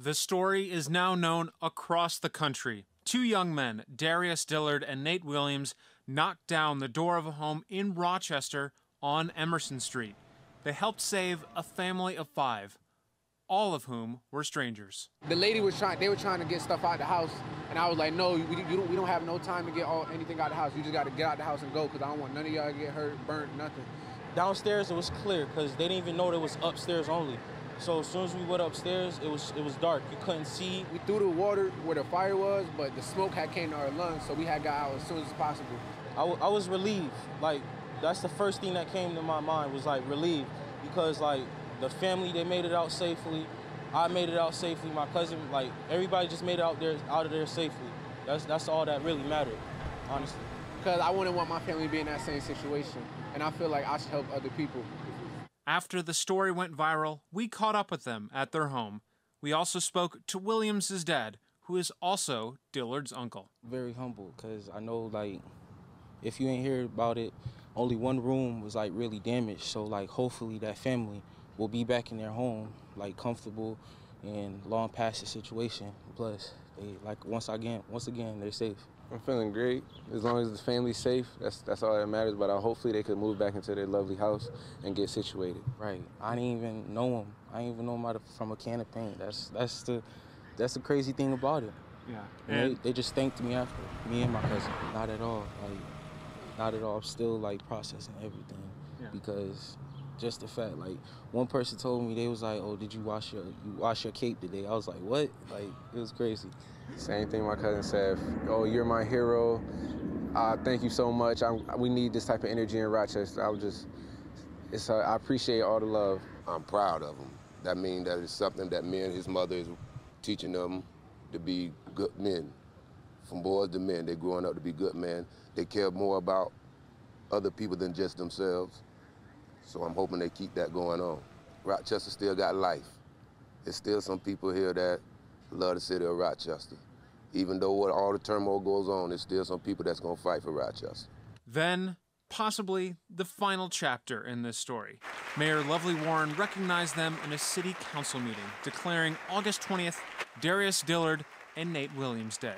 The story is now known across the country. Two young men, Darius Dillard and Nate Williams, knocked down the door of a home in Rochester on Emerson Street. They helped save a family of 5, all of whom were strangers. The lady was they were trying to get stuff out of the house, and I was like, no, we don't have no time to get anything out of the house. You just got to get out of the house and go, because I don't want none of y'all to get hurt, burnt, nothing. Downstairs, it was clear, because they didn't even know it was upstairs only. So as soon as we went upstairs, it was dark. You couldn't see. We threw the water where the fire was, but the smoke had came to our lungs, so we had got out as soon as possible. I was relieved. Like, that's the first thing that came to my mind was, like, relieved. Because, like, the family, they made it out safely. I made it out safely. My cousin, like, everybody just made it out of there safely. That's all that really mattered, honestly. Because I wouldn't want my family to be in that same situation, and I feel like I should help other people. After the story went viral, we caught up with them at their home. We also spoke to Williams' dad, who is also Dillard's uncle. Very humble, because I know, like, if you ain't hear about it, only one room was, like, really damaged. So, like, hopefully that family will be back in their home, like, comfortable and long past the situation. Plus, they, like, once again, they're safe. I'm feeling great. As long as the family's safe, that's all that matters. But hopefully they could move back into their lovely house and get situated. Right. I didn't even know him. I didn't even know him from a can of paint. That's the crazy thing about it. Yeah. And they just thanked me after, me and my cousin. Not at all. Like, not at all. I'm still, like, processing everything. Yeah. Because just the fact, like, one person told me, they was like, oh, did you wash your cape today? I was like, what? Like, it was crazy. Same thing my cousin said. Oh, you're my hero. Thank you so much. We need this type of energy in Rochester. I appreciate all the love. I'm proud of him. That means that it's something that me and his mother is teaching them to be good men. From boys to men, they're growing up to be good men. They care more about other people than just themselves. So I'm hoping they keep that going on. Rochester still got life. There's still some people here that love the city of Rochester. Even though all the turmoil goes on, there's still some people that's gonna fight for Rochester. Then, possibly the final chapter in this story. Mayor Lovely Warren recognized them in a city council meeting, declaring August 20th, Darius Dillard and Nate Williams Day.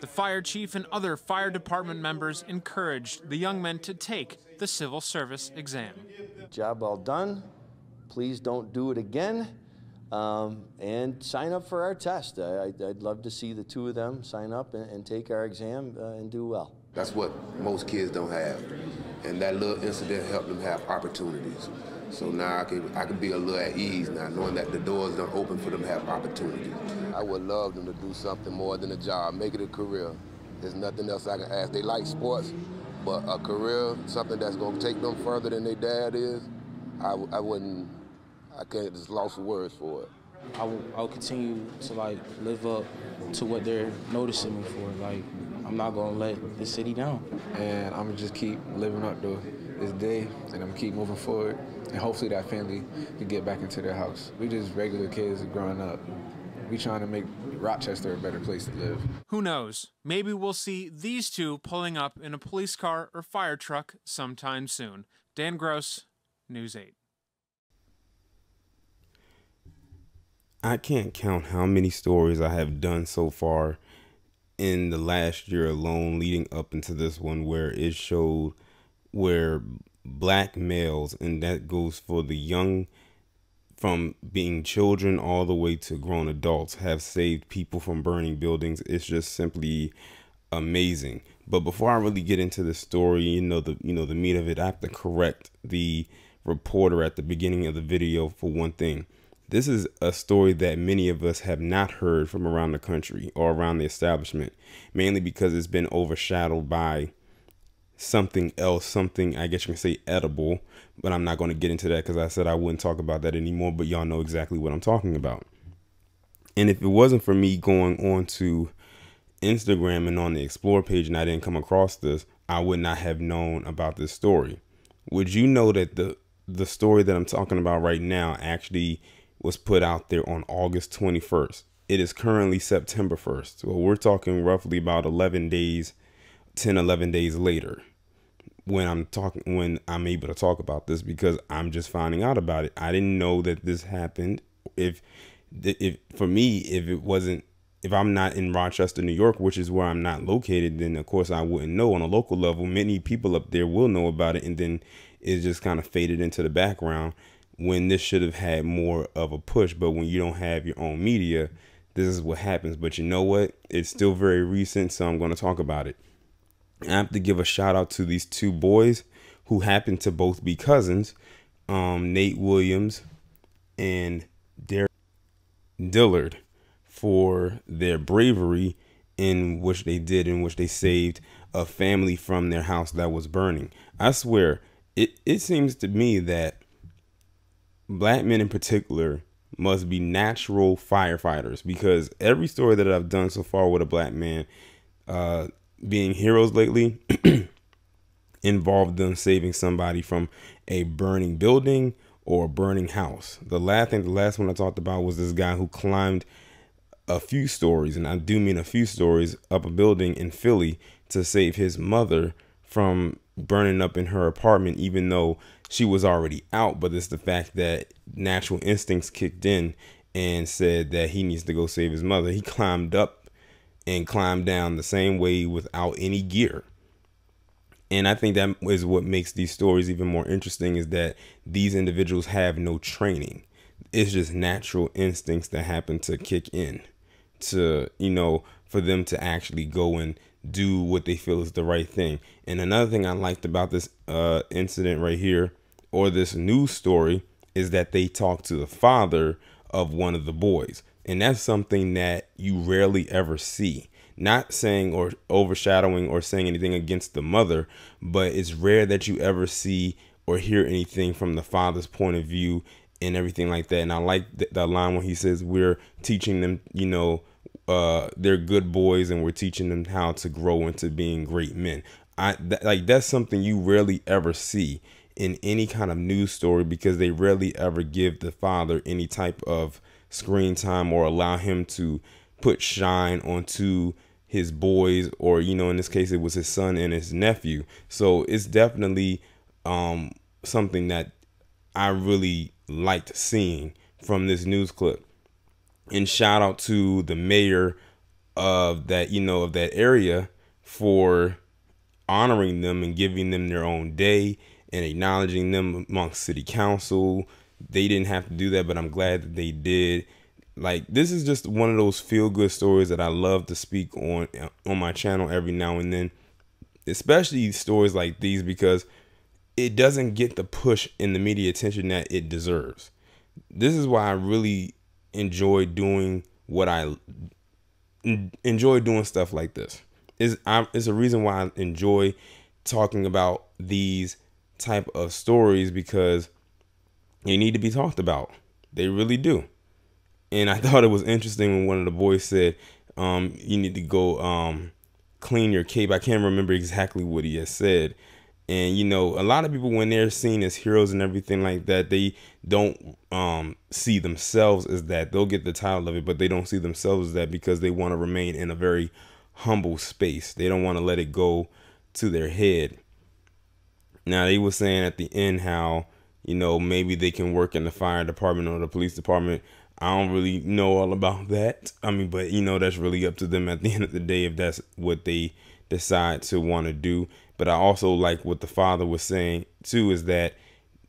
The fire chief and other fire department members encouraged the young men to take the civil service exam. Job well done. Please don't do it again. And sign up for our test. I'd love to see the two of them sign up and take our exam and do well. That's what most kids don't have. And that little incident helped them have opportunities. So now I can be a little at ease now, knowing that the doors are open for them to have opportunities. I would love them to do something more than a job, make it a career. There's nothing else I can ask. They like sports, but a career, something that's going to take them further than their dad is, I can't just lost words for it. I'll continue to, like, live up to what they're noticing me for. Like, I'm not gonna let the city down. And I'm gonna just keep living up to this day, and I'm gonna keep moving forward. And hopefully that family can get back into their house. We just regular kids growing up. We trying to make Rochester a better place to live. Who knows? Maybe we'll see these two pulling up in a police car or fire truck sometime soon. Dan Gross, News 8. I can't count how many stories I have done so far in the last year alone leading up into this one, where it showed where black males, and that goes for the young, from being children all the way to grown adults, have saved people from burning buildings. It's just simply amazing. But before I really get into the story, the meat of it, I have to correct the reporter at the beginning of the video for one thing. This is a story that many of us have not heard from around the country or around the establishment, mainly because it's been overshadowed by something else, something I guess you can say edible, but I'm not going to get into that because I said I wouldn't talk about that anymore, but y'all know exactly what I'm talking about. And if it wasn't for me going on to Instagram and on the Explore page and I didn't come across this, I would not have known about this story. Would you know that the story that I'm talking about right now actually was put out there on August 21st? It is currently September 1st. So we're talking roughly about 11 days, 10, 11 days later when I'm able to talk about this, because I'm just finding out about it. I didn't know that this happened. If for me, if I'm not in Rochester, New York, which is where I'm not located, then of course I wouldn't know. On a local level, many people up there will know about it, and then it just kind of faded into the background when this should have had more of a push. But when you don't have your own media, this is what happens. But you know what? It's still very recent, so I'm going to talk about it. I have to give a shout out to these two boys who happen to both be cousins, Nate Williams and Dillard, for their bravery in which they did, in which they saved a family from their house that was burning. I swear, it seems to me that black men in particular must be natural firefighters, because every story that I've done so far with a black man being heroes lately involved them saving somebody from a burning building or a burning house. The last one I talked about was this guy who climbed a few stories, and I do mean a few stories, up a building in Philly to save his mother from burning up in her apartment, even though she was already out. But it's the fact that natural instincts kicked in and said that he needs to go save his mother. He climbed up and climbed down the same way without any gear. And I think that is what makes these stories even more interesting, is that these individuals have no training. It's just natural instincts that happen to kick in to, for them to actually go and do what they feel is the right thing. And another thing I liked about this incident right here, or this news story, is that they talked to the father of one of the boys. And that's something that you rarely ever see. Not saying or overshadowing or saying anything against the mother, but it's rare that you ever see or hear anything from the father's point of view and everything like that. And I like that line when he says, we're teaching them, they're good boys, and we're teaching them how to grow into being great men. That's something you rarely ever see in any kind of news story, because they rarely ever give the father any type of screen time or allow him to put shine onto his boys, or in this case it was his son and his nephew. So it's definitely something that I really liked seeing from this news clip. And shout out to the mayor of that of that area for honoring them and giving them their own day and acknowledging them amongst city council. They didn't have to do that, but I'm glad that they did. Like, this is just one of those feel-good stories that I love to speak on my channel every now and then, especially stories like these, because it doesn't get the push in the media attention that it deserves. This is why I really enjoy doing doing stuff like this. It's a reason why I enjoy talking about these type of stories, because they need to be talked about. They really do. And I thought it was interesting when one of the boys said, you need to go clean your cape. I can't remember exactly what he has said. And, a lot of people, when they're seen as heroes and everything like that, they don't see themselves as that. They'll get the title of it, but they don't see themselves as that, because they want to remain in a very humble space. They don't want to let it go to their head. Now, they were saying at the end how, maybe they can work in the fire department or the police department. I don't really know all about that. I mean, but that's really up to them at the end of the day, if that's what they decide to want to do. But I also like what the father was saying too, is that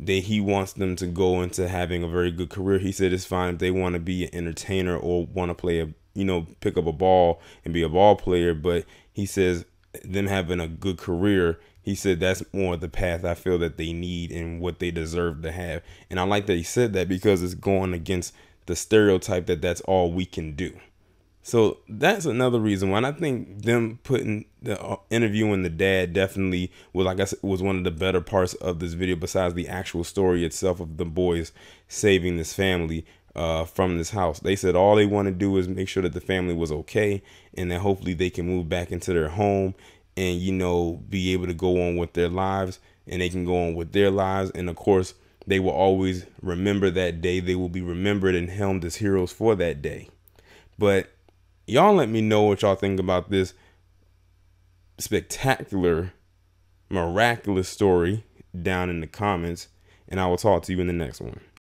he wants them to go into having a very good career. He said it's fine if they want to be an entertainer or want to play pick up a ball and be a ball player. But he says them having a good career, he said that's more the path I feel that they need and what they deserve to have. And I like that he said that, because it's going against the stereotype that that's all we can do. So that's another reason why. And I think them putting the interviewing the dad definitely was, like I said, was one of the better parts of this video, besides the actual story itself of the boys saving this family from this house. They said all they want to do is make sure that the family was okay, and that hopefully they can move back into their home and be able to go on with their lives and they can go on with their lives. And of course, they will always remember that day. They will be remembered and helmed as heroes for that day. But y'all let me know what y'all think about this spectacular, miraculous story down in the comments, and I will talk to you in the next one.